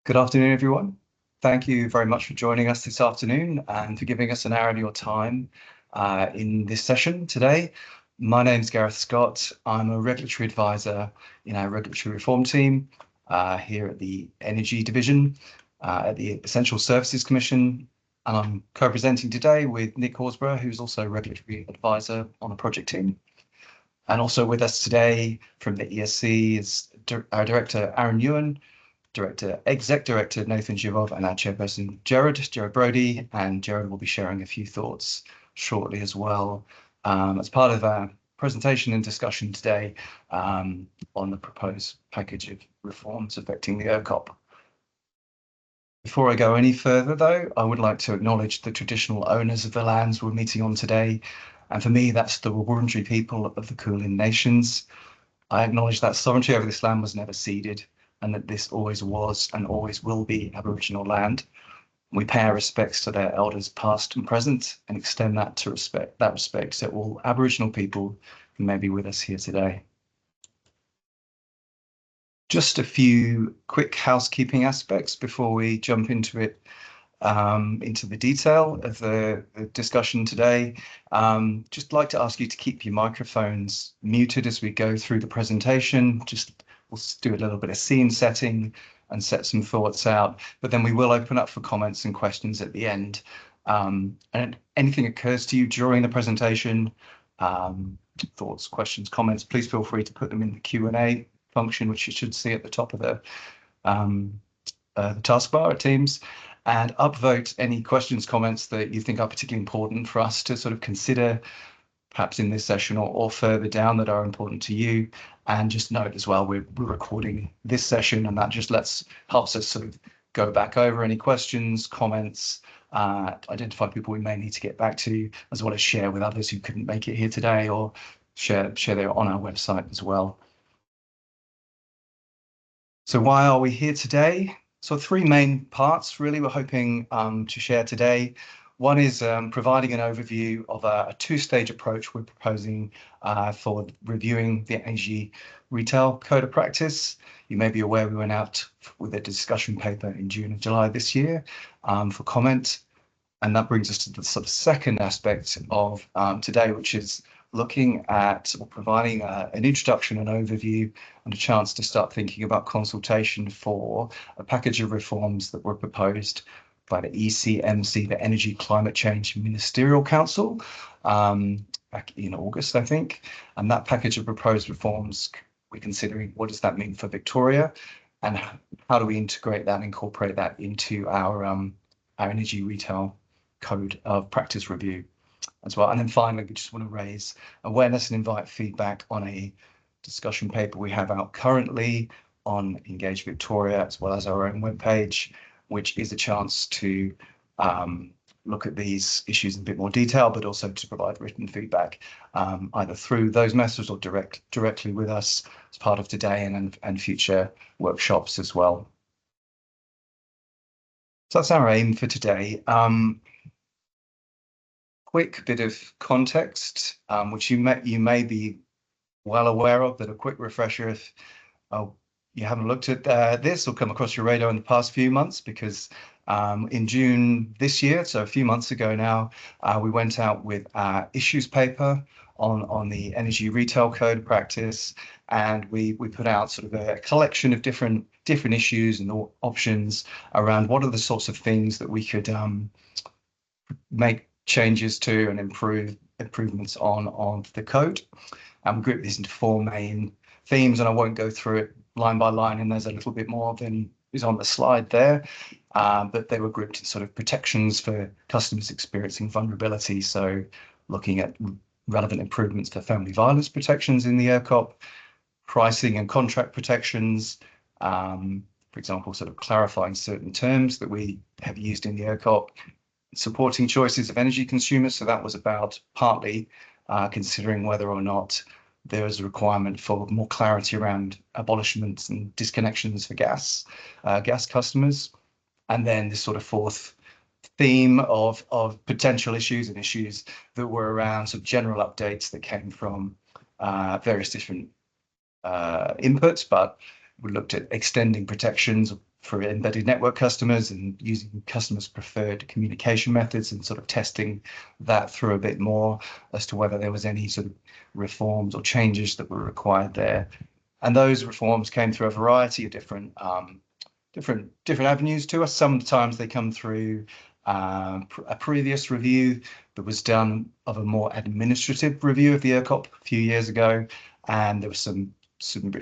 Good afternoon, everyone. Thank you very much for joining us this afternoon and for giving us an hour of your time in this session today. My name is Gareth Scott. I'm a regulatory advisor in our regulatory reform team here at the Energy Division at the Essential Services Commission. And I'm co-presenting today with Nick Horsburgh, who's also a regulatory advisor on the project team. And also with us today from the ESC is our director, Aaron Ewan, Exec Director Nathan Zhivov, and our Chairperson Jared Brody, and Jared will be sharing a few thoughts shortly as well as part of our presentation and discussion today on the proposed package of reforms affecting the ERCOP. Before I go any further, though, I would like to acknowledge the traditional owners of the lands we're meeting on today, and for me, that's the Wurundjeri people of the Kulin Nations. I acknowledge that sovereignty over this land was never ceded, and that this always was and always will be Aboriginal land. We pay our respects to their elders past and present and extend that respect to all Aboriginal people who may be with us here today. Just a few quick housekeeping aspects before we jump into it, into the detail of the discussion today. Just like to ask you to keep your microphones muted as we go through the presentation. We'll do a little bit of scene setting and set some thoughts out, but then we will open up for comments and questions at the end. And anything occurs to you during the presentation, thoughts, questions, comments, please feel free to put them in the Q&A function, which you should see at the top of the taskbar at Teams, and upvote any questions, comments that you think are particularly important for us to sort of consider, perhaps in this session or further down, that are important to you. And just note as well, we're recording this session, and that just helps us sort of go back over any questions, comments, identify people we may need to get back to, as well as share with others who couldn't make it here today, or share there on our website as well. So why are we here today? So three main parts really we're hoping to share today. One is providing an overview of a two-stage approach we're proposing for reviewing the Energy Retail Code of Practice. You may be aware we went out with a discussion paper in June and July this year for comment. And that brings us to the sort of second aspect of today, which is looking at or providing an introduction and overview and a chance to start thinking about consultation for a package of reforms that were proposed by the ECMC, the Energy Climate Change Ministerial Council, back in August, I think. And that package of proposed reforms, we're considering what does that mean for Victoria, and how do we incorporate that into our Energy Retail Code of Practice review as well. And then finally, we just want to raise awareness and invite feedback on a discussion paper we have out currently on Engage Victoria, as well as our own webpage, which is a chance to look at these issues in a bit more detail, but also to provide written feedback, either through those methods or directly with us as part of today and future workshops as well. So that's our aim for today. Quick bit of context, which you may be well aware of, but a quick refresher if you haven't looked at this or come across your radar in the past few months, because in June this year, so a few months ago now, we went out with our issues paper on the Energy Retail Code of Practice, and we put out sort of a collection of different issues and options around what are the sorts of things that we could make changes to and improvements on the code. And we grouped these into four main themes, and I won't go through it line by line, and there's a little bit more than is on the slide there, but they were grouped in sort of protections for customers experiencing vulnerability, so looking at relevant improvements for family violence protections in the ERCOP, pricing and contract protections, for example, sort of clarifying certain terms that we have used in the ERCOP, supporting choices of energy consumers. So that was about partly considering whether or not there is a requirement for more clarity around abolishments and disconnections for gas customers. And then this sort of fourth theme of potential issues and issues that were around sort of general updates that came from various different inputs, but we looked at extending protections for embedded network customers and using customers' preferred communication methods and sort of testing that through a bit more as to whether there was any sort of reforms or changes that were required there. And those reforms came through a variety of different avenues to us. Sometimes they come through a previous review that was done of a more administrative review of the ERCOP a few years ago, and there were some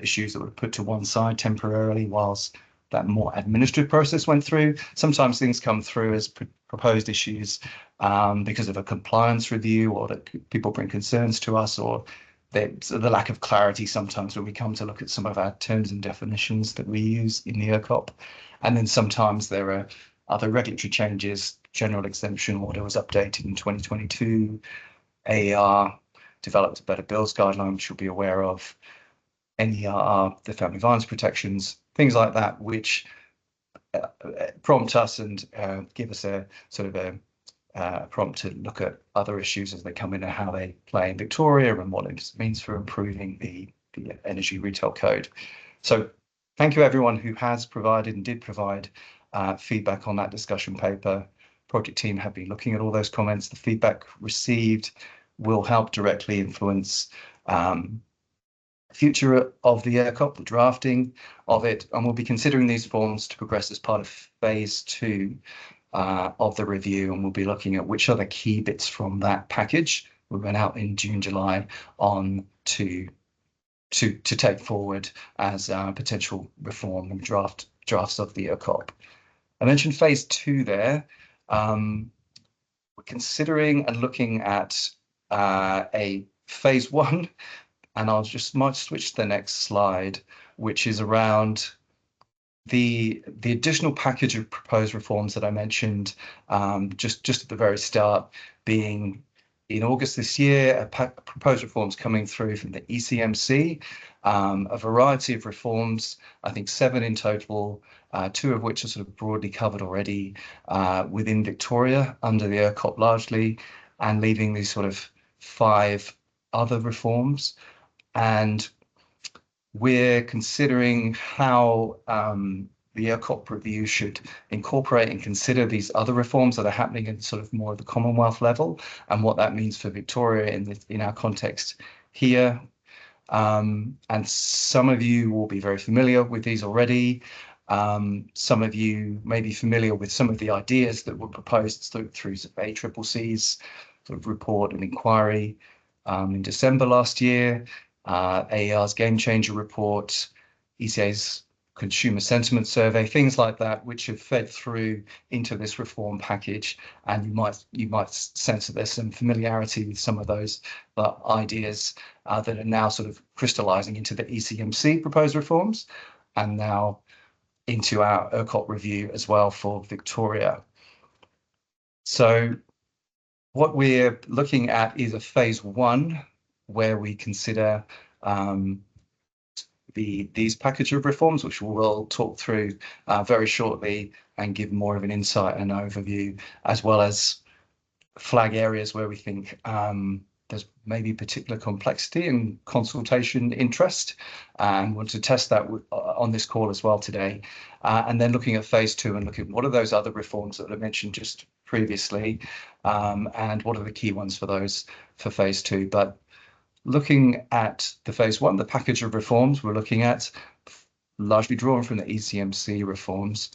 issues that were put to one side temporarily whilst that more administrative process went through. Sometimes things come through as proposed issues because of a compliance review, or that people bring concerns to us, or the lack of clarity sometimes when we come to look at some of our terms and definitions that we use in the ERCOP. And then sometimes there are other regulatory changes. General Exemption Order was updated in 2022. AER developed a Better Bills guideline, which you'll be aware of. NERR, the family violence protections, things like that, which prompt us and give us a sort of a prompt to look at other issues as they come in and how they play in Victoria and what it means for improving the energy retail code. So thank you everyone who has provided and did provide feedback on that discussion paper. Project team have been looking at all those comments. The feedback received will help directly influence future of the ERCOP, the drafting of it, and we'll be considering these forms to progress as part of phase 2 of the review, and we'll be looking at which are the key bits from that package we went out in June, July on to take forward as potential reform and drafts of the ERCOP. I mentioned phase 2 there. We're considering and looking at a phase 1, and I might switch to the next slide, which is around the additional package of proposed reforms that I mentioned just at the very start, being in August this year, proposed reforms coming through from the ECMC, a variety of reforms, I think 7 in total, 2 of which are sort of broadly covered already within Victoria under the ERCOP largely, and leaving these sort of 5 other reforms. And we're considering how the ERCOP review should incorporate and consider these other reforms that are happening at sort of more of the Commonwealth level, and what that means for Victoria in our context here. And some of you will be very familiar with these already. Some of you may be familiar with some of the ideas that were proposed through ACCC's sort of report and inquiry in December last year. AER's Game Changer report, ECA's Consumer Sentiment Survey, things like that, which have fed through into this reform package, and you might sense that there's some familiarity with some of those ideas that are now sort of crystallising into the ECMC proposed reforms, and now into our ERCOP review as well for Victoria. So what we're looking at is a phase 1, where we consider these package of reforms, which we'll talk through very shortly and give more of an insight and overview, as well as flag areas where we think there's maybe particular complexity and consultation interest, and want to test that on this call as well today. And then looking at phase 2 and looking at what are those other reforms that I mentioned just previously, and what are the key ones for those for phase 2. But looking at the phase 1, the package of reforms we're looking at, largely drawn from the ECMC reforms.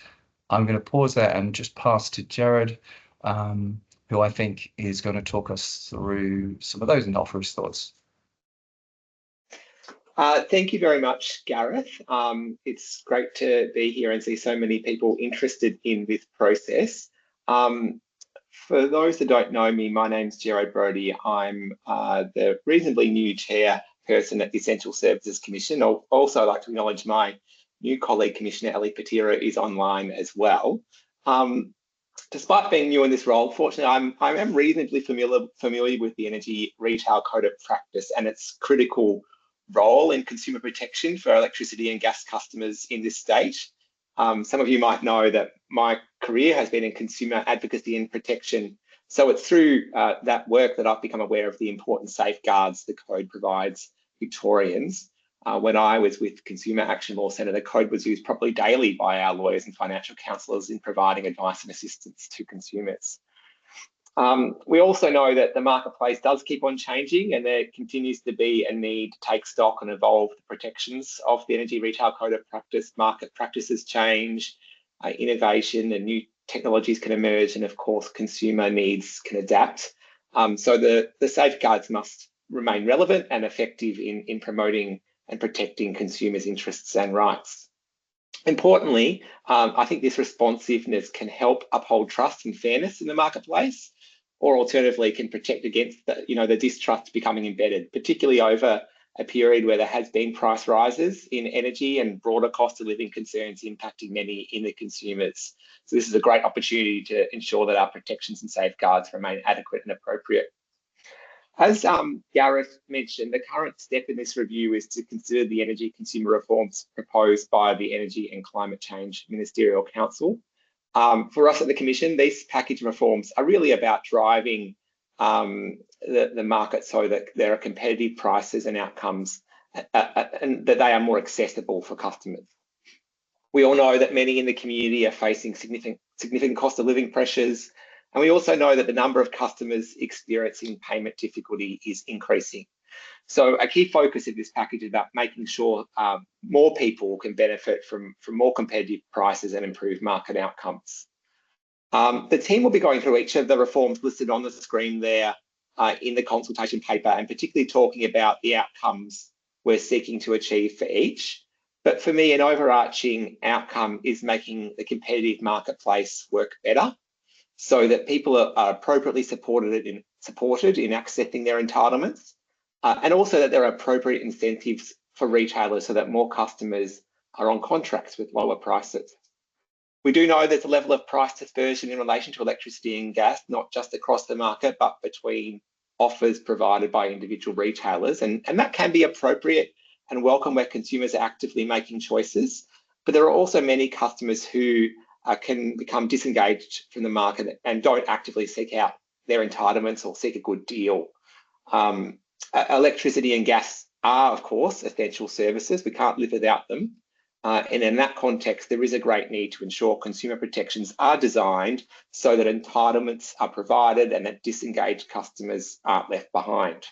I'm going to pause there and just pass to Jared, who I think is going to talk us through some of those and offer his thoughts. Thank you very much, Gareth. It's great to be here and see so many people interested in this process. For those that don't know me, my name's Gerard Brody. I'm the reasonably new chairperson at the Essential Services Commission. I'd also like to acknowledge my new colleague, Commissioner Ellie Patira, is online as well. Despite being new in this role, fortunately, I am reasonably familiar with the Energy Retail Code of Practice and its critical role in consumer protection for electricity and gas customers in this state. Some of you might know that my career has been in consumer advocacy and protection. So it's through that work that I've become aware of the important safeguards the code provides Victorians. When I was with Consumer Action Law Centre, the code was used probably daily by our lawyers and financial counsellors in providing advice and assistance to consumers. We also know that the marketplace does keep on changing, and there continues to be a need to take stock and evolve the protections of the Energy Retail Code of Practice. Market practices change, innovation and new technologies can emerge, and of course consumer needs can adapt. So the safeguards must remain relevant and effective in promoting and protecting consumers' interests and rights. Importantly, I think this responsiveness can help uphold trust and fairness in the marketplace, or alternatively can protect against the distrust becoming embedded, particularly over a period where there has been price rises in energy and broader cost of living concerns impacting many in the consumers. So this is a great opportunity to ensure that our protections and safeguards remain adequate and appropriate. As Gareth mentioned, the current step in this review is to consider the energy consumer reforms proposed by the Energy and Climate Change Ministerial Council. For us at the Commission, these package reforms are really about driving the market so that there are competitive prices and outcomes and that they are more accessible for customers. We all know that many in the community are facing significant cost of living pressures, and we also know that the number of customers experiencing payment difficulty is increasing. So a key focus of this package is about making sure more people can benefit from more competitive prices and improved market outcomes. The team will be going through each of the reforms listed on the screen there in the consultation paper, and particularly talking about the outcomes we're seeking to achieve for each. But for me, an overarching outcome is making the competitive marketplace work better, so that people are appropriately supported in accessing their entitlements, and also that there are appropriate incentives for retailers so that more customers are on contracts with lower prices. We do know there's a level of price dispersion in relation to electricity and gas, not just across the market, but between offers provided by individual retailers. And that can be appropriate and welcome where consumers are actively making choices. But there are also many customers who can become disengaged from the market and don't actively seek out their entitlements or seek a good deal. Electricity and gas are, of course, essential services. We can't live without them. And in that context, there is a great need to ensure consumer protections are designed so that entitlements are provided and that disengaged customers aren't left behind.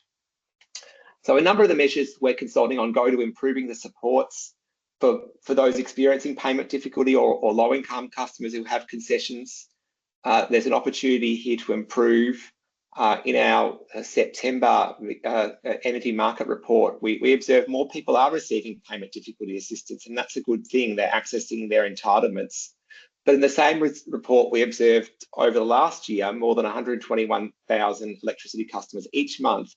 So a number of the measures we're consulting on go to improving the supports for those experiencing payment difficulty or low-income customers who have concessions. There's an opportunity here to improve. In our September energy market report, we observed more people are receiving payment difficulty assistance, and that's a good thing. They're accessing their entitlements. But in the same report, we observed over the last year, more than 121,000 electricity customers each month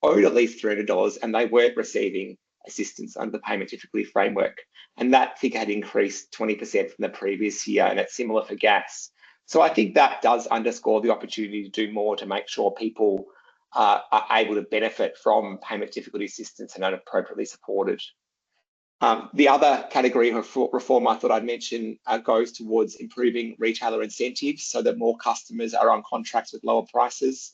owed at least $300, and they weren't receiving assistance under the payment difficulty framework. And that figure had increased 20% from the previous year, and it's similar for gas. So I think that does underscore the opportunity to do more to make sure people are able to benefit from payment difficulty assistance and are appropriately supported. The other category of reform I thought I'd mention goes towards improving retailer incentives so that more customers are on contracts with lower prices,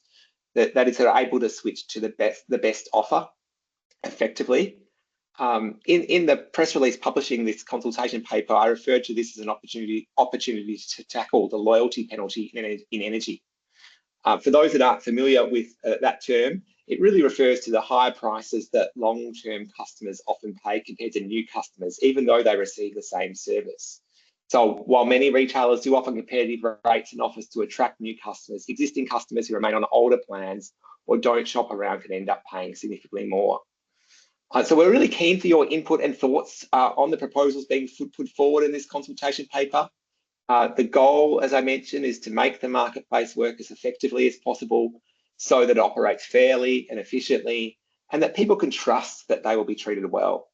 that is, they're able to switch to the best offer effectively. In the press release publishing this consultation paper, I referred to this as an opportunity to tackle the loyalty penalty in energy. For those that aren't familiar with that term, it really refers to the higher prices that long-term customers often pay compared to new customers, even though they receive the same service. So while many retailers do offer competitive rates and offers to attract new customers, existing customers who remain on older plans or don't shop around can end up paying significantly more. So we're really keen for your input and thoughts on the proposals being put forward in this consultation paper. The goal, as I mentioned, is to make the marketplace work as effectively as possible so that it operates fairly and efficiently, and that people can trust that they will be treated well.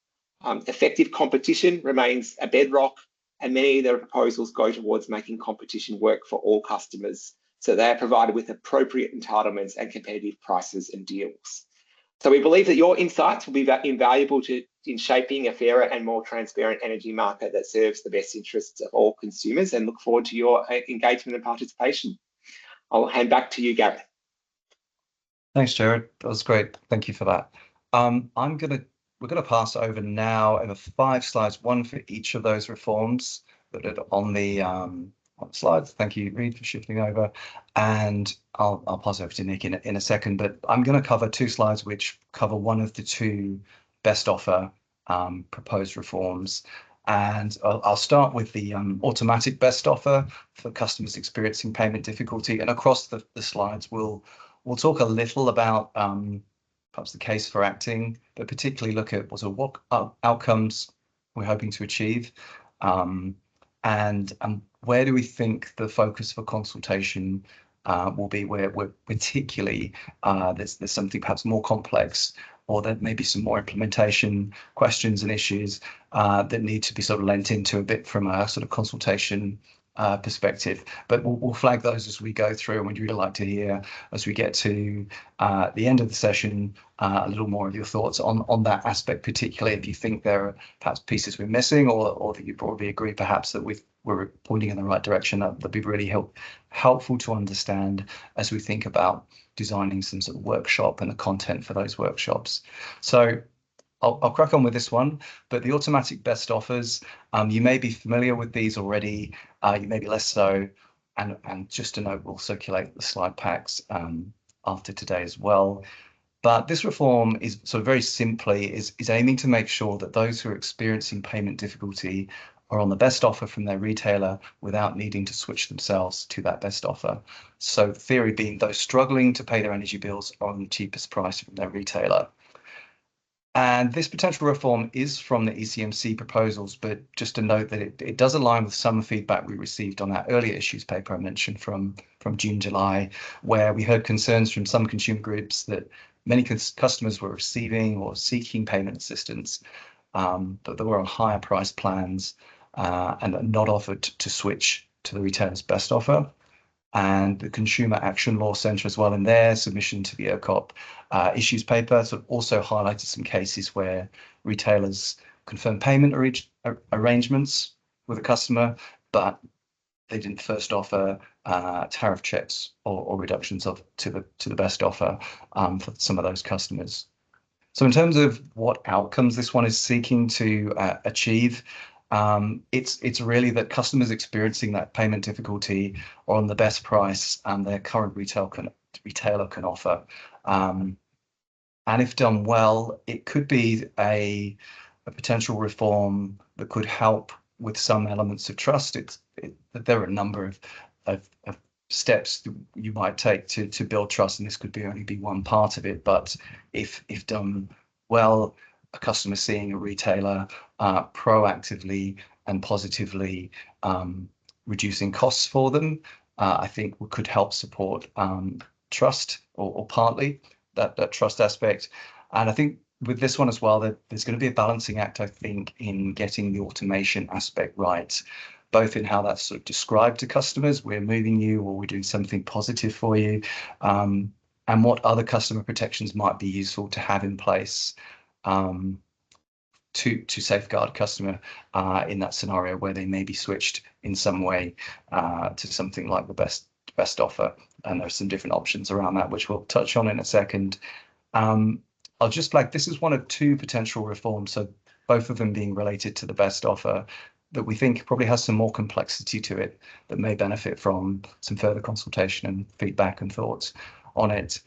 Effective competition remains a bedrock, and many of the proposals go towards making competition work for all customers, so they are provided with appropriate entitlements and competitive prices and deals. So we believe that your insights will be invaluable in shaping a fairer and more transparent energy market that serves the best interests of all consumers, and look forward to your engagement and participation. I'll hand back to you, Gareth. Thanks, Jared. That was great. Thank you for that. I'm going to we're going to pass over now over 5 slides, one for each of those reforms that are on the slides. Thank you, Reid, for shifting over. And I'll pass over to Nick in a second, but I'm going to cover 2 slides which cover one of the 2 best offer proposed reforms. And I'll start with the automatic best offer for customers experiencing payment difficulty. And across the slides, we'll talk a little about perhaps the case for acting, but particularly look at what outcomes we're hoping to achieve, and where do we think the focus for consultation will be, where particularly there's something perhaps more complex, or there may be some more implementation questions and issues that need to be sort of lent into a bit from a sort of consultation perspective. But we'll flag those as we go through, and we'd really like to hear, as we get to the end of the session, a little more of your thoughts on that aspect, particularly if you think there are perhaps pieces we're missing, or that you probably agree perhaps that we're pointing in the right direction. That'd be really helpful to understand as we think about designing some sort of workshop and the content for those workshops. So I'll crack on with this one, but the automatic best offers, you may be familiar with these already, you may be less so, and just a note, we'll circulate the slide packs after today as well. But this reform is sort of very simply is aiming to make sure that those who are experiencing payment difficulty are on the best offer from their retailer without needing to switch themselves to that best offer. So theory being those struggling to pay their energy bills are on the cheapest price from their retailer. And this potential reform is from the ECMC proposals, but just to note that it does align with some feedback we received on that earlier issues paper I mentioned from June, July, where we heard concerns from some consumer groups that many customers were receiving or seeking payment assistance, but they were on higher price plans and are not offered to switch to the retailer's best offer. And the Consumer Action Law Centre as well, in their submission to the ERCOP issues paper, sort of also highlighted some cases where retailers confirmed payment arrangements with a customer, but they didn't first offer tariff checks or reductions to the best offer for some of those customers. So in terms of what outcomes this one is seeking to achieve, it's really that customers experiencing that payment difficulty are on the best price their current retailer can offer. And if done well, it could be a potential reform that could help with some elements of trust. There are a number of steps that you might take to build trust, and this could only be one part of it. But if done well, a customer seeing a retailer proactively and positively reducing costs for them, I think could help support trust, or partly that trust aspect. And I think with this one as well, there's going to be a balancing act, I think, in getting the automation aspect right, both in how that's sort of described to customers, we're moving you or we're doing something positive for you, and what other customer protections might be useful to have in place to safeguard customer in that scenario where they may be switched in some way to something like the best offer. And there's some different options around that, which we'll touch on in a second. I'll just flag, this is one of 2 potential reforms, so both of them being related to the best offer, that we think probably has some more complexity to it that may benefit from some further consultation and feedback and thoughts on it.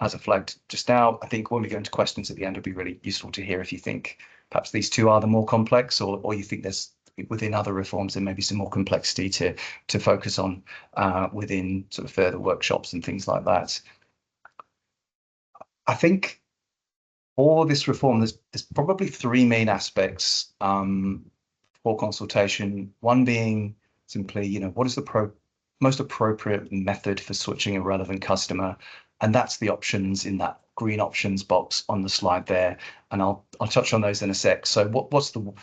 As I flagged just now, I think when we go into questions at the end, it'll be really useful to hear if you think perhaps these 2 are the more complex, or you think there's within other reforms there may be some more complexity to focus on within sort of further workshops and things like that. I think for this reform, there's probably 3 main aspects for consultation. One being simply, what is the most appropriate method for switching a relevant customer? And that's the options in that green options box on the slide there. And I'll touch on those in a sec. So what's the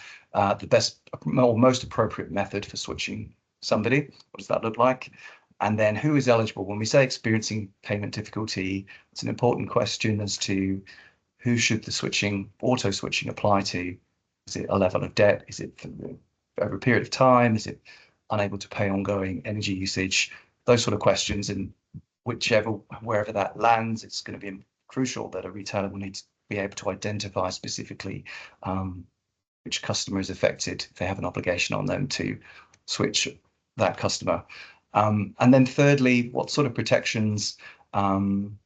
best or most appropriate method for switching somebody? What does that look like? And then who is eligible? When we say experiencing payment difficulty, it's an important question as to who should the auto switching apply to. Is it a level of debt? Is it over a period of time? Is it unable to pay ongoing energy usage? Those sort of questions. And wherever that lands, it's going to be crucial that a retailer will need be able to identify specifically which customer is affected if they have an obligation on them to switch that customer. And then thirdly, what sort of protections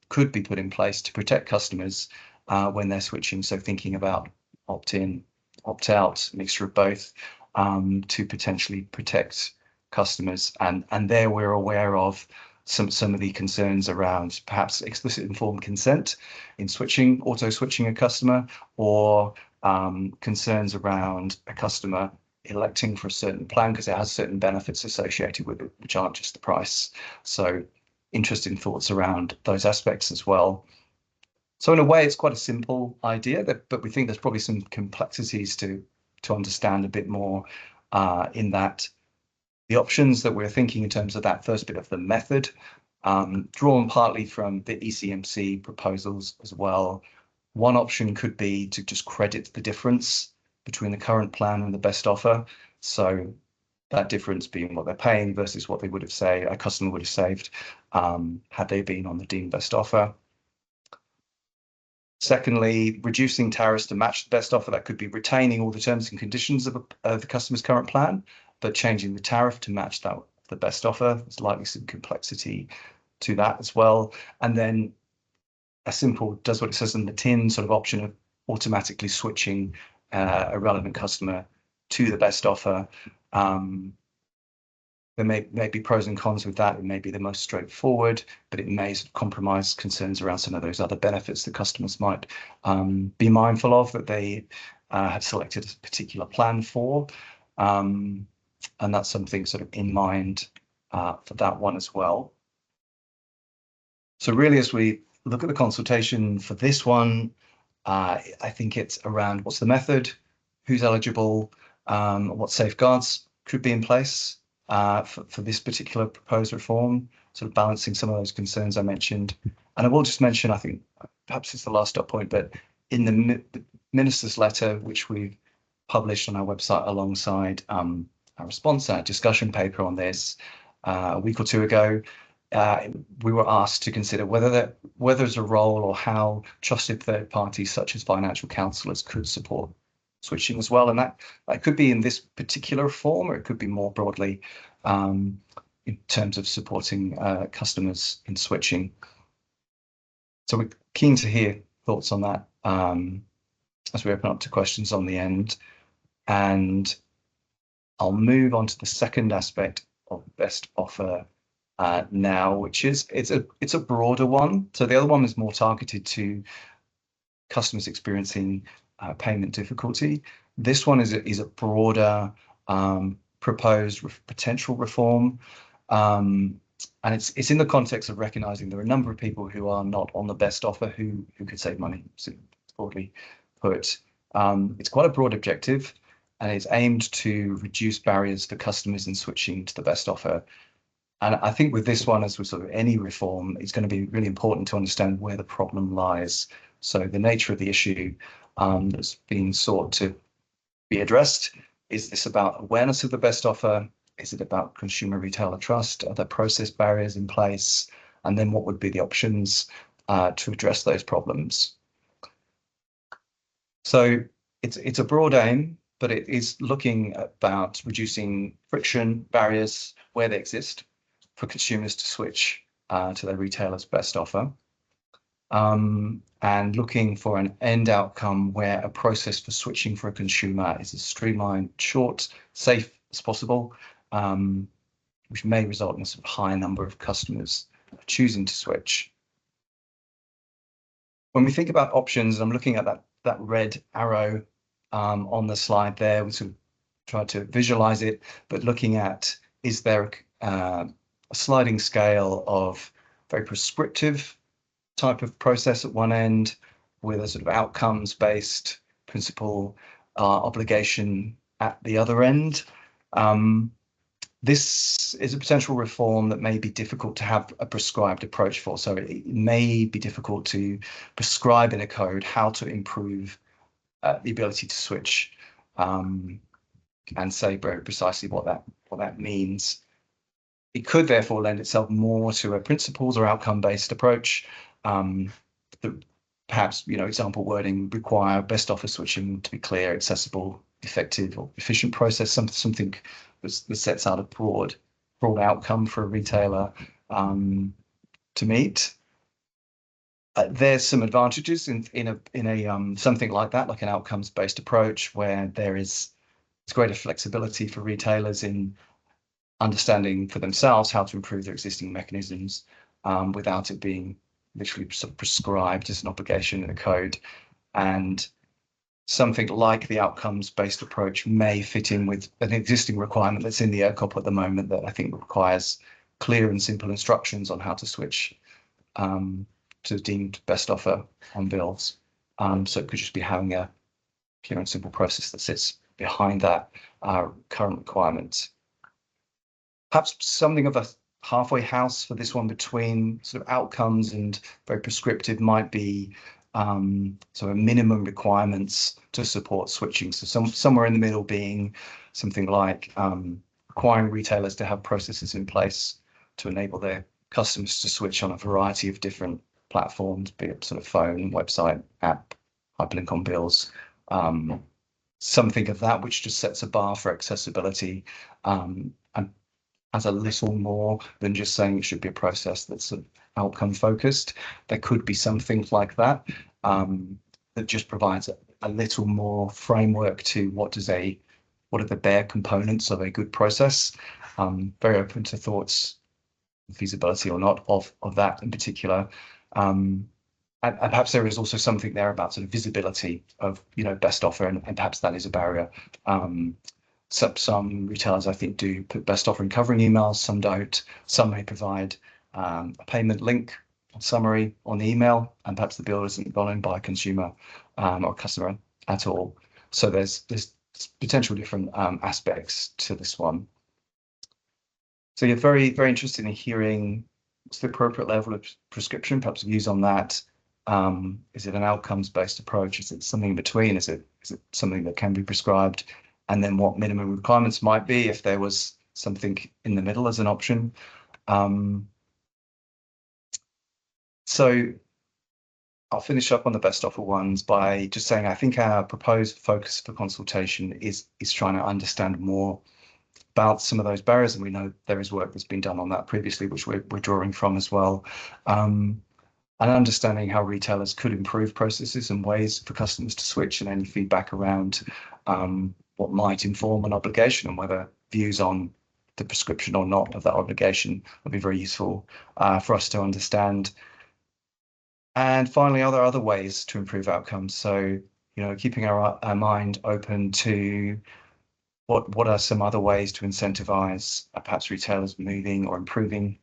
could be put in place to protect customers when they're switching? So thinking about opt-in, opt-out, mixture of both, to potentially protect customers. And there we're aware of some of the concerns around perhaps explicit informed consent in switching, auto switching a customer, or concerns around a customer electing for a certain plan because it has certain benefits associated with it, which aren't just the price. So interesting thoughts around those aspects as well. So in a way, it's quite a simple idea, but we think there's probably some complexities to understand a bit more in that. The options that we're thinking in terms of that first bit of the method, drawn partly from the ECMC proposals as well. One option could be to just credit the difference between the current plan and the best offer. So that difference being what they're paying versus what they would have a customer would have saved had they been on the deemed best offer. Secondly, reducing tariffs to match the best offer. That could be retaining all the terms and conditions of the customer's current plan, but changing the tariff to match that the best offer. There's likely some complexity to that as well. And then a simple does what it says in the tin sort of option of automatically switching a relevant customer to the best offer. There may be pros and cons with that. It may be the most straightforward, but it may compromise concerns around some of those other benefits that customers might be mindful of that they have selected a particular plan for. And that's something sort of in mind for that one as well. So really, as we look at the consultation for this one, I think it's around what's the method, who's eligible, what safeguards could be in place for this particular proposed reform, sort of balancing some of those concerns I mentioned. And I will just mention, I think perhaps it's the last dot point, but in the minister's letter, which we've published on our website alongside our response, our discussion paper on this a week or two ago, we were asked to consider whether there's a role or how trusted third parties such as financial counsellors could support switching as well. And that could be in this particular form, or it could be more broadly in terms of supporting customers in switching. So we're keen to hear thoughts on that as we open up to questions on the end. And I'll move on to the second aspect of best offer now, which is it's a broader one. So the other one is more targeted to customers experiencing payment difficulty. This one is a broader proposed potential reform, and it's in the context of recognizing there are a number of people who are not on the best offer who could save money. So broadly put, it's quite a broad objective, and it's aimed to reduce barriers for customers in switching to the best offer. And I think with this one, as with sort of any reform, it's going to be really important to understand where the problem lies. So the nature of the issue that's being sought to be addressed, is this about awareness of the best offer? Is it about consumer retailer trust? Are there process barriers in place? And then what would be the options to address those problems? So it's a broad aim, but it is looking about reducing friction barriers where they exist for consumers to switch to their retailer's best offer, and looking for an end outcome where a process for switching for a consumer is as streamlined, short, safe as possible, which may result in a sort of higher number of customers choosing to switch. When we think about options, I'm looking at that red arrow on the slide there. We sort of try to visualize it, but looking at, is there a sliding scale of very prescriptive type of process at one end with a sort of outcomes-based principle obligation at the other end. This is a potential reform that may be difficult to have a prescribed approach for. So it may be difficult to prescribe in a code how to improve the ability to switch and say very precisely what that means. It could therefore lend itself more to a principles or outcome-based approach that perhaps, example wording require best offer switching to be clear, accessible, effective, or efficient process, something that sets out a broad outcome for a retailer to meet. There's some advantages in a something like that, like an outcomes-based approach, where there's greater flexibility for retailers in understanding for themselves how to improve their existing mechanisms without it being literally sort of prescribed as an obligation in the code. And something like the outcomes-based approach may fit in with an existing requirement that's in the ERCOP at the moment that I think requires clear and simple instructions on how to switch to deemed best offer on bills. So it could just be having a clear and simple process that sits behind that current requirement. Perhaps something of a halfway house for this one between sort of outcomes and very prescriptive might be sort of minimum requirements to support switching. So somewhere in the middle being something like requiring retailers to have processes in place to enable their customers to switch on a variety of different platforms, be it sort of phone, website, app, hyperlink on bills, something of that which just sets a bar for accessibility and as a little more than just saying it should be a process that's sort of outcome focused. There could be something like that that just provides a little more framework to what are the bare components of a good process. Very open to thoughts, feasibility or not of that in particular. And perhaps there is also something there about sort of visibility of best offer, and perhaps that is a barrier. Some retailers, I think, do put best offer in covering emails, some don't. Some may provide a payment link summary on the email, and perhaps the bill isn't gone in by a consumer or customer at all. So there's potential different aspects to this one. So you're very, very interested in hearing what's the appropriate level of prescription, perhaps views on that. Is it an outcomes-based approach? Is it something in between? Is it something that can be prescribed? And then what minimum requirements might be if there was something in the middle as an option. So I'll finish up on the best offer ones by just saying I think our proposed focus for consultation is trying to understand more about some of those barriers, and we know there is work that's been done on that previously, which we're drawing from as well. And understanding how retailers could improve processes and ways for customers to switch, and any feedback around what might inform an obligation and whether views on the prescription or not of that obligation would be very useful for us to understand. And finally, are there other ways to improve outcomes? So, keeping our mind open to what are some other ways to incentivize perhaps retailers moving or improving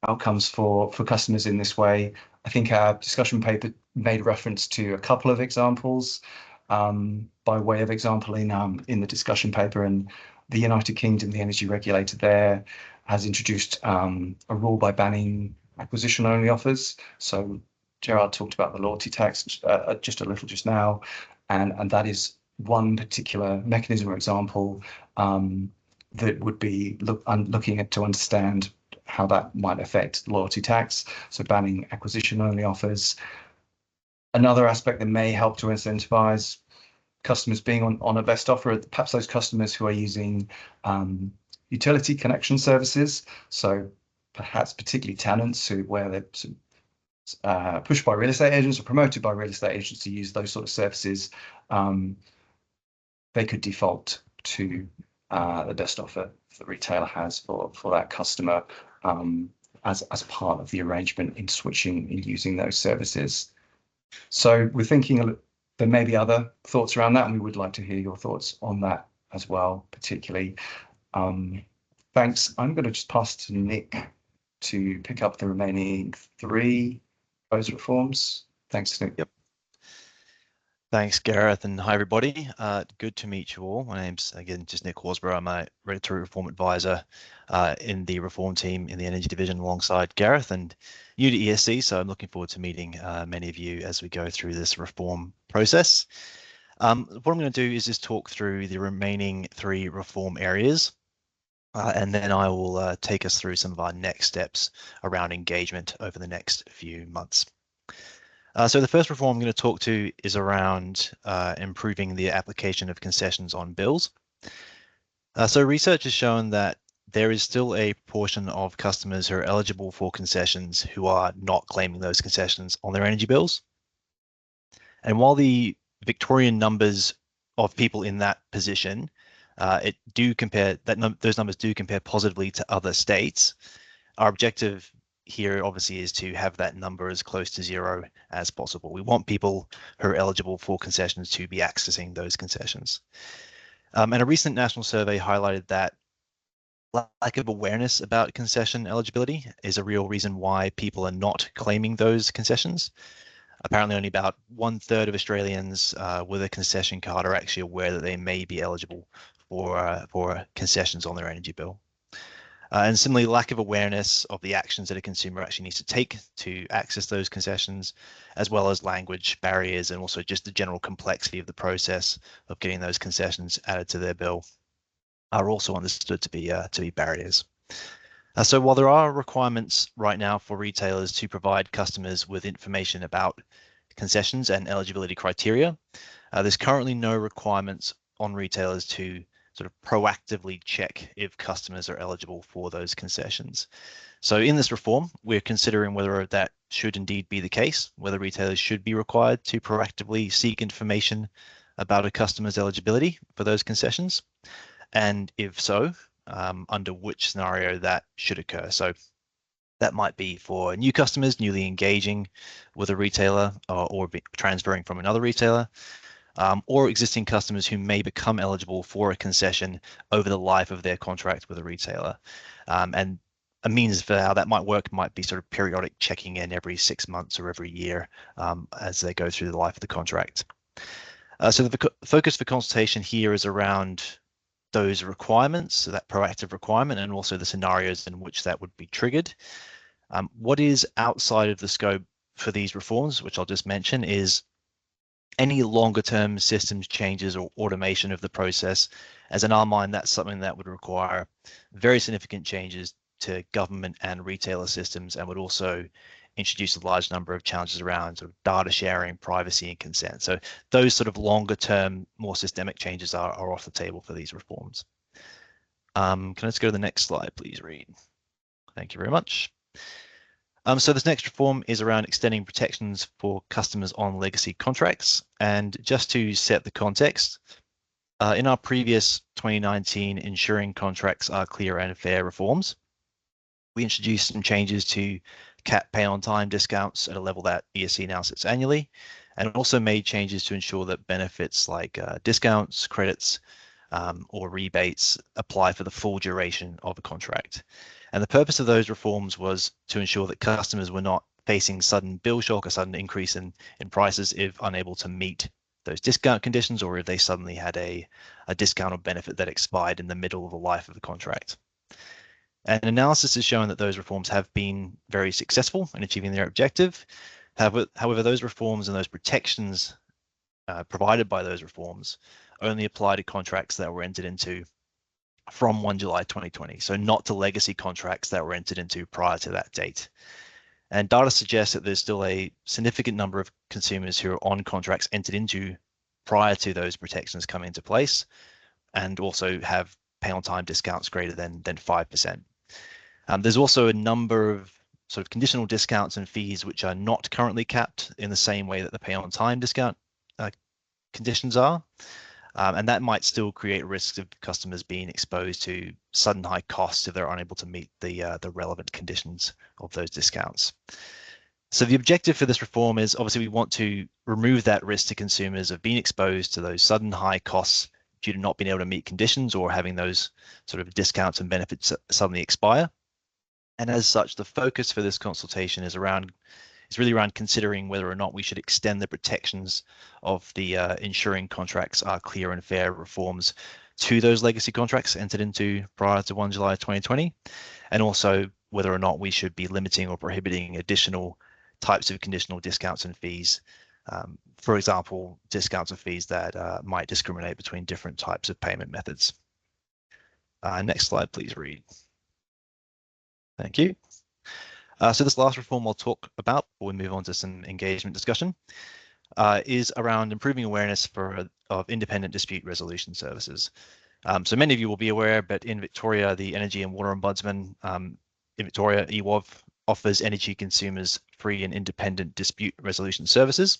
outcomes for customers in this way. I think our discussion paper made reference to a couple of examples by way of example in the discussion paper, and the United Kingdom, the energy regulator there, has introduced a rule by banning acquisition-only offers. So Gerard talked about the loyalty tax just a little just now, and that is one particular mechanism or example that would be looking at to understand how that might affect loyalty tax. So banning acquisition-only offers. Another aspect that may help to incentivize customers being on a best offer, perhaps those customers who are using utility connection services. So perhaps particularly tenants where they're pushed by real estate agents or promoted by real estate agents to use those sort of services, they could default to the best offer the retailer has for that customer as part of the arrangement in switching and using those services. So we're thinking there may be other thoughts around that, and we would like to hear your thoughts on that as well, particularly. Thanks. I'm going to just pass to Nick to pick up the remaining 3 proposed reforms. Thanks, Nick. Yep. Thanks, Gareth, and hi, everybody. Good to meet you all. My name's, again, just Nick Horsburgh. I'm a regulatory reform advisor in the reform team in the energy division alongside Gareth, and new to ESC, so I'm looking forward to meeting many of you as we go through this reform process. What I'm going to do is just talk through the remaining 3 reform areas, and then I will take us through some of our next steps around engagement over the next few months. So the first reform I'm going to talk to is around improving the application of concessions on bills. So research has shown that there is still a portion of customers who are eligible for concessions who are not claiming those concessions on their energy bills. And while the Victorian numbers of people in that position, those numbers do compare positively to other states. Our objective here obviously is to have that number as close to zero as possible. We want people who are eligible for concessions to be accessing those concessions. And a recent national survey highlighted that lack of awareness about concession eligibility is a real reason why people are not claiming those concessions. Apparently only about 1/3 of Australians with a concession card are actually aware that they may be eligible for concessions on their energy bill. And similarly, lack of awareness of the actions that a consumer actually needs to take to access those concessions, as well as language barriers and also just the general complexity of the process of getting those concessions added to their bill are also understood to be barriers. So while there are requirements right now for retailers to provide customers with information about concessions and eligibility criteria, there's currently no requirements on retailers to sort of proactively check if customers are eligible for those concessions. So in this reform, we're considering whether that should indeed be the case, whether retailers should be required to proactively seek information about a customer's eligibility for those concessions, and if so, under which scenario that should occur. So that might be for new customers newly engaging with a retailer or transferring from another retailer, or existing customers who may become eligible for a concession over the life of their contract with a retailer. And a means for how that might work might be sort of periodic checking in every 6 months or every year as they go through the life of the contract. So the focus for consultation here is around those requirements, so that proactive requirement, and also the scenarios in which that would be triggered. What is outside of the scope for these reforms, which I'll just mention, is any longer term systems changes or automation of the process, as in our mind, that's something that would require very significant changes to government and retailer systems and would also introduce a large number of challenges around sort of data sharing, privacy, and consent. So those sort of longer term, more systemic changes are off the table for these reforms. Can I just go to the next slide, please, Reid? Thank you very much. So this next reform is around extending protections for customers on legacy contracts. And just to set the context, in our previous 2019 ensuring contracts are clear and fair reforms, we introduced some changes to cap pay on time discounts at a level that ESC now sets annually, and also made changes to ensure that benefits like discounts, credits, or rebates apply for the full duration of a contract. And the purpose of those reforms was to ensure that customers were not facing sudden bill shock or sudden increase in prices if unable to meet those discount conditions, or if they suddenly had a discount or benefit that expired in the middle of the life of the contract. And analysis has shown that those reforms have been very successful in achieving their objective. However, those reforms and those protections provided by those reforms only apply to contracts that were entered into from 1 July 2020, so not to legacy contracts that were entered into prior to that date. And data suggests that there's still a significant number of consumers who are on contracts entered into prior to those protections coming into place, and also have pay on time discounts greater than 5%. There's also a number of sort of conditional discounts and fees which are not currently capped in the same way that the pay on time discount conditions are. And that might still create risks of customers being exposed to sudden high costs if they're unable to meet the relevant conditions of those discounts. So the objective for this reform is obviously we want to remove that risk to consumers of being exposed to those sudden high costs due to not being able to meet conditions or having those sort of discounts and benefits suddenly expire. And as such, the focus for this consultation is really around considering whether or not we should extend the protections of the ensuring contracts are clear and fair reforms to those legacy contracts entered into prior to 1 July 2020, and also whether or not we should be limiting or prohibiting additional types of conditional discounts and fees. For example, discounts or fees that might discriminate between different types of payment methods. Next slide, please, Reid. Thank you. So this last reform I'll talk about before we move on to some engagement discussion is around improving awareness of independent dispute resolution services. So many of you will be aware, but in Victoria, the Energy and Water Ombudsman in Victoria, EWOV, offers energy consumers free and independent dispute resolution services.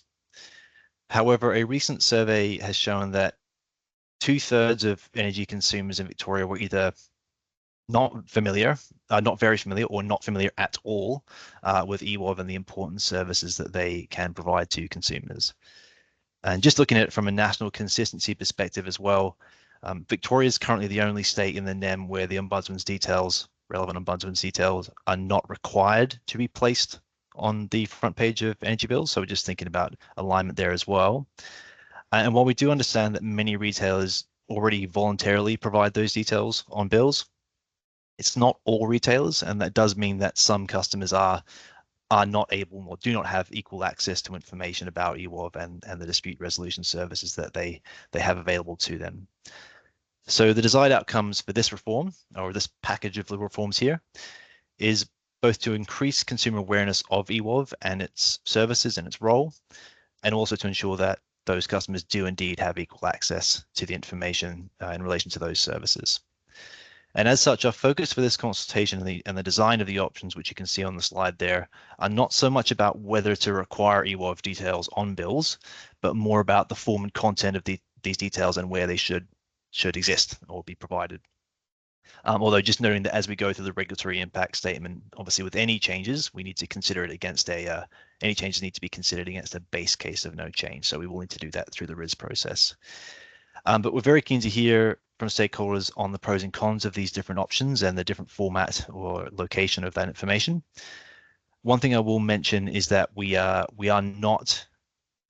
However, a recent survey has shown that 2/3 of energy consumers in Victoria were either not very familiar, or not familiar at all with EWOV and the important services that they can provide to consumers. And just looking at it from a national consistency perspective as well, Victoria is currently the only state in the NEM where the relevant ombudsman's details are not required to be placed on the front page of energy bills. So we're just thinking about alignment there as well. And while we do understand that many retailers already voluntarily provide those details on bills, it's not all retailers, and that does mean that some customers are not able or do not have equal access to information about EWOV and the dispute resolution services that they have available to them. So the desired outcomes for this reform, or this package of the reforms here, is both to increase consumer awareness of EWOV and its services and its role, and also to ensure that those customers do indeed have equal access to the information in relation to those services. And as such, our focus for this consultation and the design of the options, which you can see on the slide there, are not so much about whether to require EWOV details on bills, but more about the form and content of these details and where they should exist or be provided. Although just noting that as we go through the regulatory impact statement, obviously with any changes, we need to consider it against any changes need to be considered against a base case of no change. So we will need to do that through the RIS process. But we're very keen to hear from stakeholders on the pros and cons of these different options and the different format or location of that information. One thing I will mention is that we are not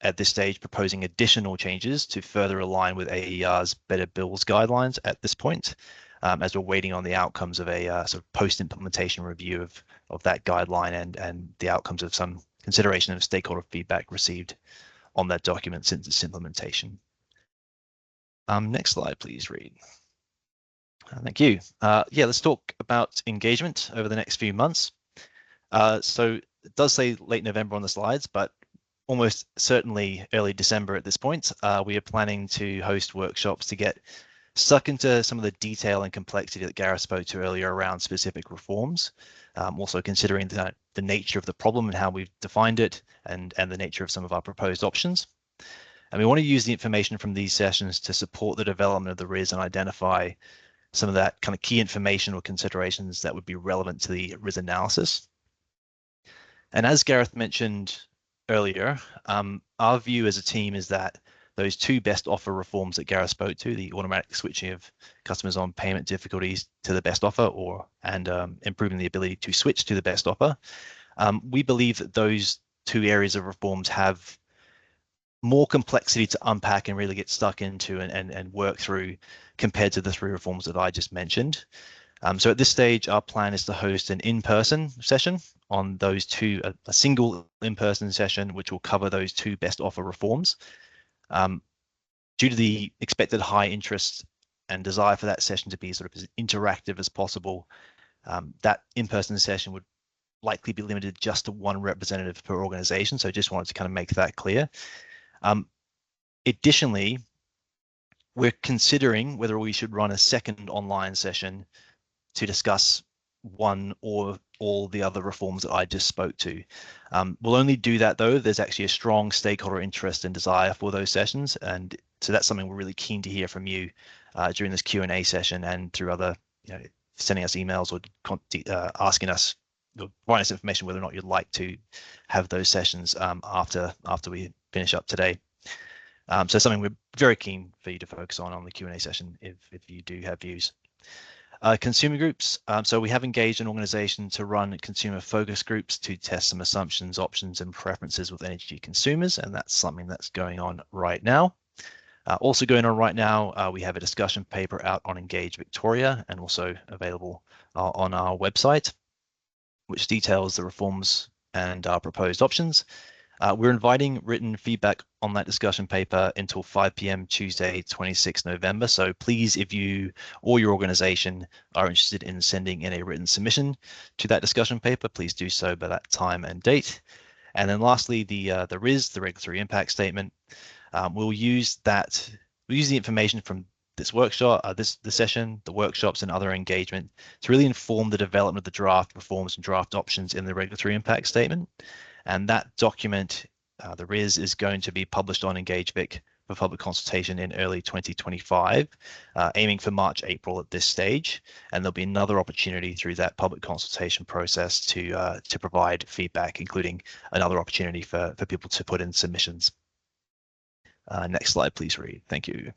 at this stage proposing additional changes to further align with AER's Better Bills guidelines at this point, as we're waiting on the outcomes of a sort of post-implementation review of that guideline and the outcomes of some consideration of stakeholder feedback received on that document since its implementation. Next slide, please, Reid. Thank you. Yeah, let's talk about engagement over the next few months. So it does say late November on the slides, but almost certainly early December at this point. We are planning to host workshops to get stuck into some of the detail and complexity that Gareth spoke to earlier around specific reforms, also considering the nature of the problem and how we've defined it and the nature of some of our proposed options. And we want to use the information from these sessions to support the development of the RIS and identify some of that kind of key information or considerations that would be relevant to the RIS analysis. And as Gareth mentioned earlier, our view as a team is that those two best offer reforms that Gareth spoke to, the automatic switching of customers on payment difficulties to the best offer and improving the ability to switch to the best offer, we believe that those two areas of reforms have more complexity to unpack and really get stuck into and work through compared to the three reforms that I just mentioned. So at this stage, our plan is to host an in-person session on those two, a single in-person session, which will cover those two best offer reforms. Due to the expected high interest and desire for that session to be sort of as interactive as possible, that in-person session would likely be limited just to one representative per organization. So just wanted to kind of make that clear. Additionally, we're considering whether we should run a second online session to discuss one or all the other reforms that I just spoke to. We'll only do that though there's actually a strong stakeholder interest and desire for those sessions, and so that's something we're really keen to hear from you during this Q&A session and through other, sending us emails or asking us, providing us information whether or not you'd like to have those sessions after we finish up today. So something we're very keen for you to focus on the Q&A session if you do have views. Consumer groups. So we have engaged an organization to run consumer focus groups to test some assumptions, options, and preferences with energy consumers, and that's something that's going on right now. Also going on right now, we have a discussion paper out on Engage Victoria and also available on our website, which details the reforms and our proposed options. We're inviting written feedback on that discussion paper until 5 p.m. Tuesday, 26 November. So please, if you or your organization are interested in sending in a written submission to that discussion paper, please do so by that time and date. And then lastly, the RIS, the regulatory impact statement. We'll use the information from this workshop, this session, the workshops, and other engagement to really inform the development of the draft reforms and draft options in the regulatory impact statement. And that document, the RIS, is going to be published on EngageVic for public consultation in early 2025, aiming for March, April at this stage. And there'll be another opportunity through that public consultation process to provide feedback, including another opportunity for people to put in submissions. Next slide, please, Reid. Thank you.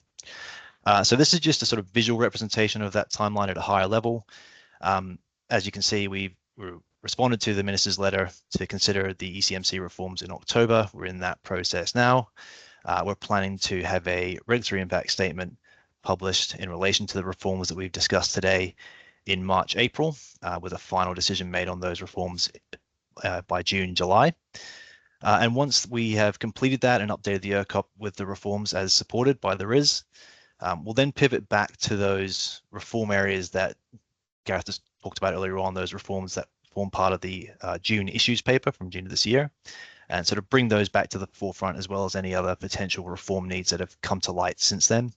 So this is just a sort of visual representation of that timeline at a higher level. As you can see, we responded to the minister's letter to consider the ECMC reforms in October. We're in that process now. We're planning to have a regulatory impact statement published in relation to the reforms that we've discussed today in March, April, with a final decision made on those reforms by June, July. And once we have completed that and updated the ERCOP with the reforms as supported by the RIS, we'll then pivot back to those reform areas that Gareth just talked about earlier on, those reforms that form part of the June issues paper from June of this year, and sort of bring those back to the forefront, as well as any other potential reform needs that have come to light since then.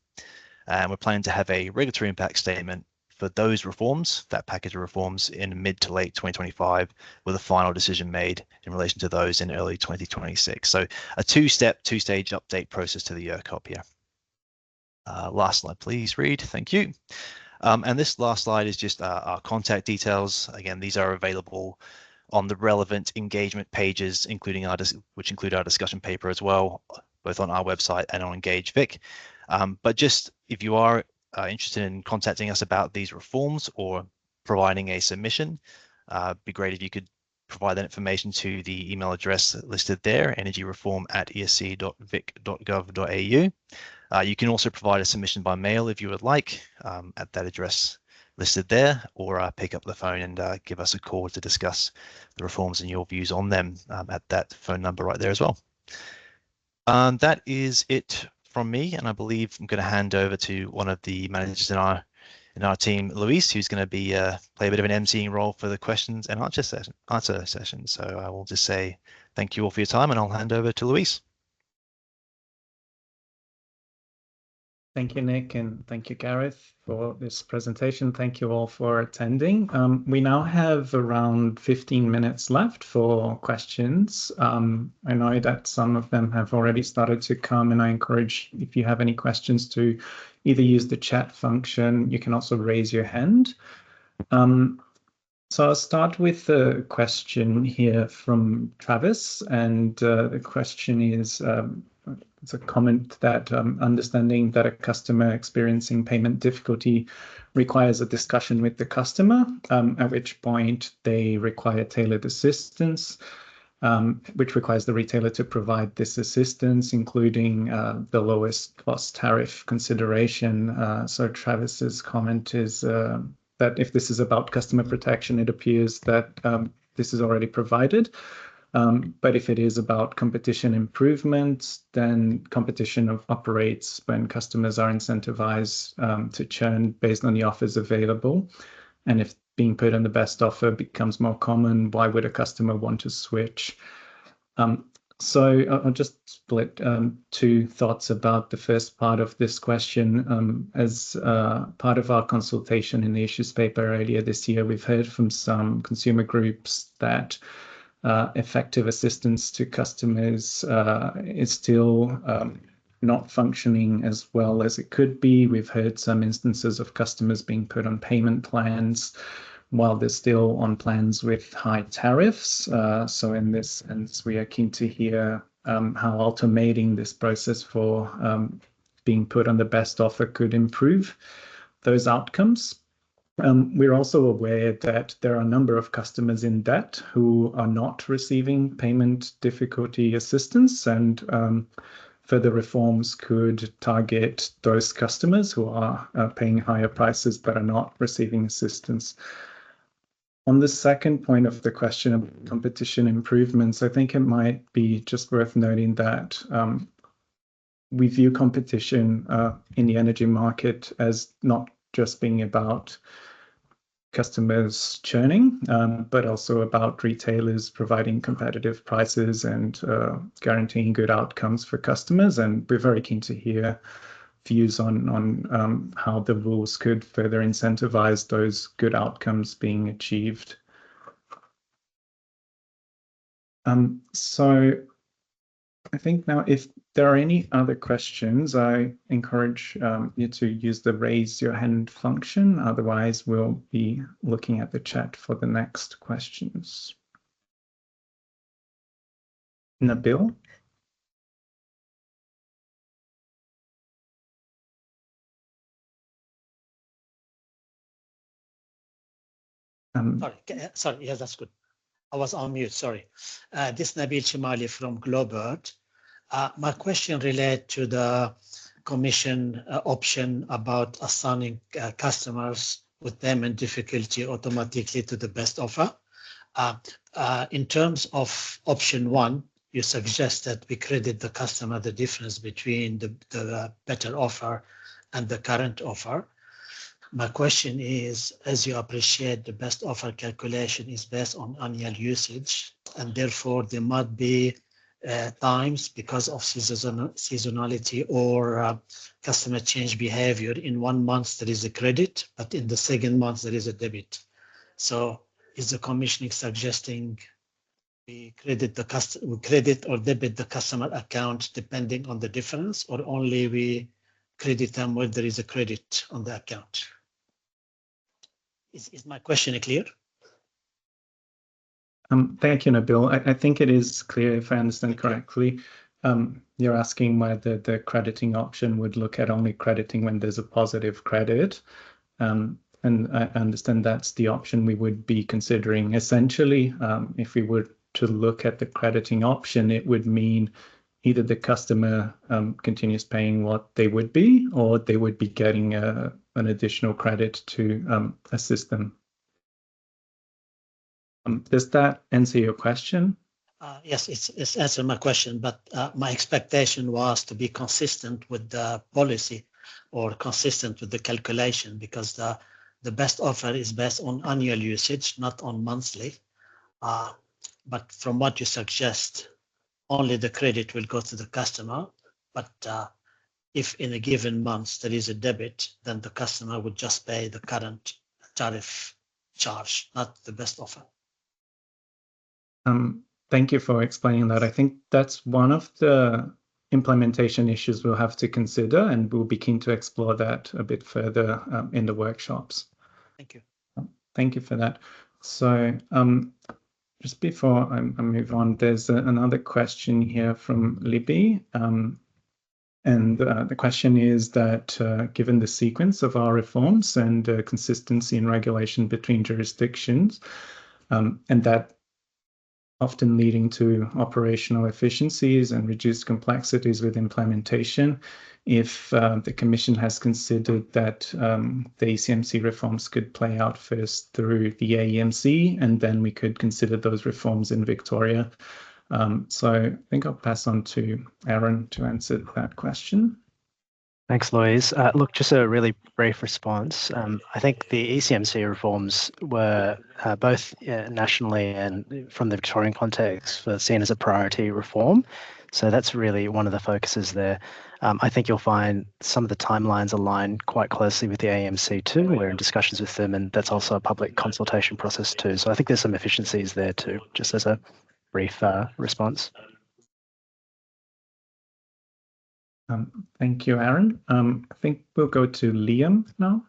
And we're planning to have a regulatory impact statement for those reforms, that package of reforms, in mid to late 2025, with a final decision made in relation to those in early 2026. So a two-stage update process to the ERCOP here. Last slide, please, Reid. Thank you. And this last slide is just our contact details. Again, these are available on the relevant engagement pages, including which include our discussion paper as well, both on our website and on EngageVic. But just if you are interested in contacting us about these reforms or providing a submission, it'd be great if you could provide that information to the email address listed there, energyreform@esc.vic.gov.au. You can also provide a submission by mail if you would like at that address listed there, or pick up the phone and give us a call to discuss the reforms and your views on them at that phone number right there as well. That is it from me, and I believe I'm going to hand over to one of the managers in our team, Luis, who's going to be play a bit of an emceeing role for the questions and answer session. So I will just say thank you all for your time, and I'll hand over to Luis. Thank you, Nick, and thank you, Gareth, for this presentation. Thank you all for attending. We now have around 15 minutes left for questions. I know that some of them have already started to come, and I encourage, if you have any questions, to either use the chat function. You can also raise your hand. So I'll start with a question here from Travis, and the question is, it's a comment that understanding that a customer experiencing payment difficulty requires a discussion with the customer, at which point they require tailored assistance, which requires the retailer to provide this assistance, including the lowest cost tariff consideration. So Travis's comment is that if this is about customer protection, it appears that this is already provided. But if it is about competition improvement, then competition operates when customers are incentivized to churn based on the offers available. And if being put on the best offer becomes more common, why would a customer want to switch? So I'll just split two thoughts about the first part of this question. As part of our consultation in the issues paper earlier this year, we've heard from some consumer groups that effective assistance to customers is still not functioning as well as it could be. We've heard some instances of customers being put on payment plans while they're still on plans with high tariffs. So in this sense, we are keen to hear how automating this process for being put on the best offer could improve those outcomes. We're also aware that there are a number of customers in debt who are not receiving payment difficulty assistance, and further reforms could target those customers who are paying higher prices but are not receiving assistance. On the second point of the question of competition improvements, I think it might be just worth noting that we view competition in the energy market as not just being about customers churning, but also about retailers providing competitive prices and guaranteeing good outcomes for customers. And we're very keen to hear views on how the rules could further incentivize those good outcomes being achieved. So I think now if there are any other questions, I encourage you to use the raise your hand function. Otherwise, we'll be looking at the chat for the next questions. Nabil? Sorry, yeah, that's good. I was on mute, sorry. This is Nabil Chimali from Globert. My question relates to the Commission option about assigning customers with payment difficulty automatically to the best offer. In terms of option 1, you suggest that we credit the customer the difference between the better offer and the current offer. My question is, as you appreciate, the best offer calculation is based on annual usage, and therefore there might be times because of seasonality or customer change behavior. In 1 month there is a credit, but in the second month there is a debit. So is the Commission suggesting we credit the customer, we credit or debit the customer account depending on the difference, or only we credit them when there is a credit on the account? Is my question clear? Thank you, Nabil. I think it is clear, if I understand correctly. You're asking whether the crediting option would look at only crediting when there's a positive credit. And I understand that's the option we would be considering. Essentially, if we were to look at the crediting option, it would mean either the customer continues paying what they would be, or they would be getting an additional credit to assist them. Does that answer your question? Yes, it's answered my question, but my expectation was to be consistent with the policy or consistent with the calculation, because the best offer is based on annual usage, not on monthly. But from what you suggest, only the credit will go to the customer. But if in a given month there is a debit, then the customer would just pay the current tariff charge, not the best offer. Thank you for explaining that. I think that's one of the implementation issues we'll have to consider, and we'll be keen to explore that a bit further in the workshops. Thank you. Thank you for that. So just before I move on, there's another question here from Libby. And the question is that given the sequence of our reforms and consistency in regulation between jurisdictions, and that often leading to operational efficiencies and reduced complexities with implementation, if the Commission has considered that the ECMC reforms could play out first through the AEMC, and then we could consider those reforms in Victoria. So I think I'll pass on to Aaron to answer that question. Thanks, Louise. Look, just a really brief response. I think the ECMC reforms were both nationally and from the Victorian context were seen as a priority reform. So that's really one of the focuses there. I think you'll find some of the timelines align quite closely with the AEMC too. We're in discussions with them, and that's also a public consultation process too. So I think there's some efficiencies there too, just as a brief response. Thank you, Aaron. I think we'll go to Liam now.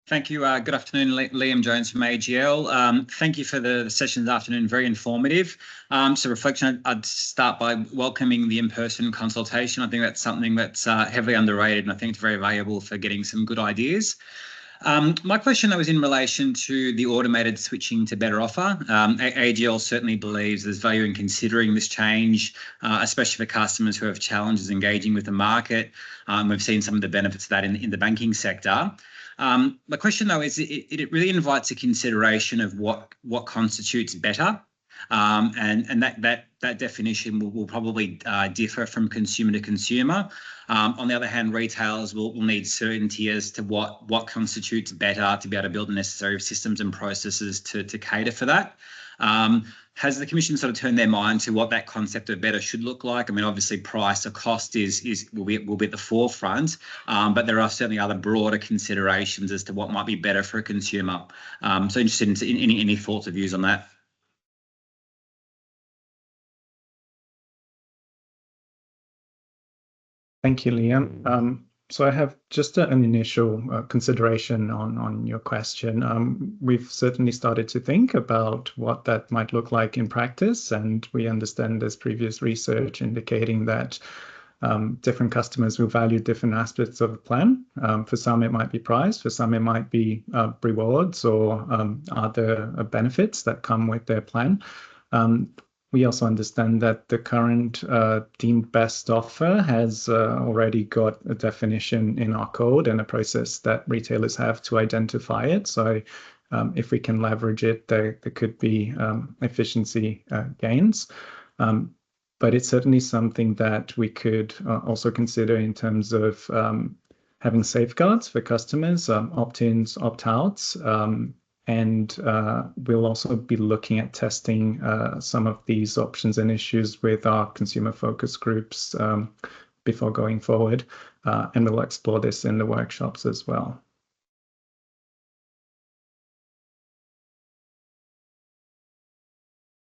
Thank you. Good afternoon, Liam Jones from AGL. Thank you for the session this afternoon, very informative. So reflection, I'd start by welcoming the in-person consultation. I think that's something that's heavily underrated, and I think it's very valuable for getting some good ideas. My question, though, is in relation to the automated switching to better offer. AGL certainly believes there's value in considering this change, especially for customers who have challenges engaging with the market. We've seen some of the benefits of that in the banking sector. My question, though, is it really invites a consideration of what constitutes better. And that definition will probably differ from consumer to consumer. On the other hand, retailers will need certainty as to what constitutes better to be able to build the necessary systems and processes to cater for that. Has the Commission sort of turned their mind to what that concept of better should look like? I mean, obviously, price or cost will be at the forefront, but there are certainly other broader considerations as to what might be better for a consumer. So interested in any thoughts or views on that. Thank you, Liam. So I have just an initial consideration on your question. We've certainly started to think about what that might look like in practice, and we understand there's previous research indicating that different customers will value different aspects of a plan. For some, it might be price. For some, it might be rewards or other benefits that come with their plan. We also understand that the current deemed best offer has already got a definition in our code and a process that retailers have to identify it. So if we can leverage it, there could be efficiency gains. But it's certainly something that we could also consider in terms of having safeguards for customers, opt-ins, opt-outs, and we'll also be looking at testing some of these options and issues with our consumer focus groups before going forward. And we'll explore this in the workshops as well.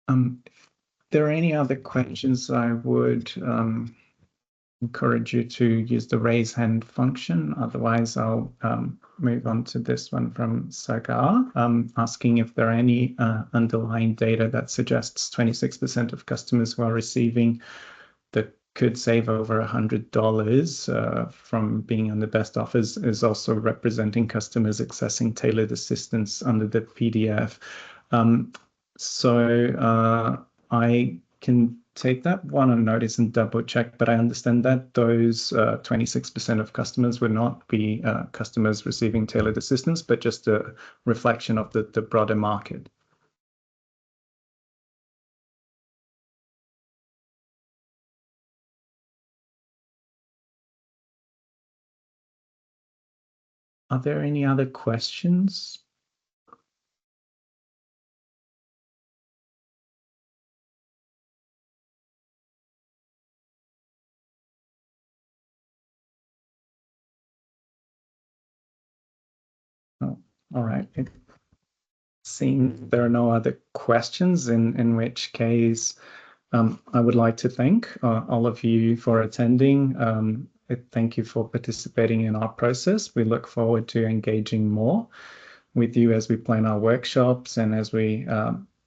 If there are any other questions, I would encourage you to use the raise hand function. Otherwise, I'll move on to this one from Sagar, asking if there are any underlying data that suggests 26% of customers who are receiving that could save over $100 from being on the best offers is also representing customers accessing tailored assistance under the PDF. So I can take that one on notice and double check, but I understand that those 26% of customers would not be customers receiving tailored assistance, but just a reflection of the broader market. Are there any other questions? Oh, all right. It seems there are no other questions, in which case I would like to thank all of you for attending. Thank you for participating in our process. We look forward to engaging more with you as we plan our workshops and as we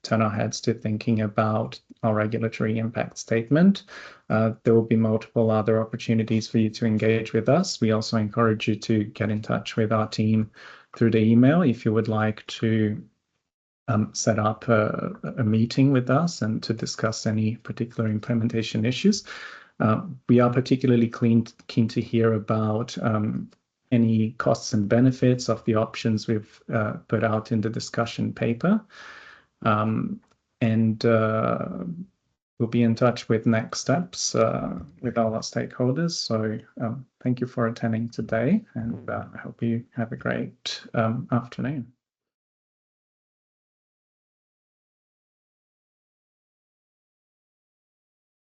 turn our heads to thinking about our regulatory impact statement. There will be multiple other opportunities for you to engage with us. We also encourage you to get in touch with our team through the email if you would like to set up a meeting with us and to discuss any particular implementation issues. We are particularly keen to hear about any costs and benefits of the options we've put out in the discussion paper. And we'll be in touch with next steps with all our stakeholders. So thank you for attending today, and I hope you have a great afternoon.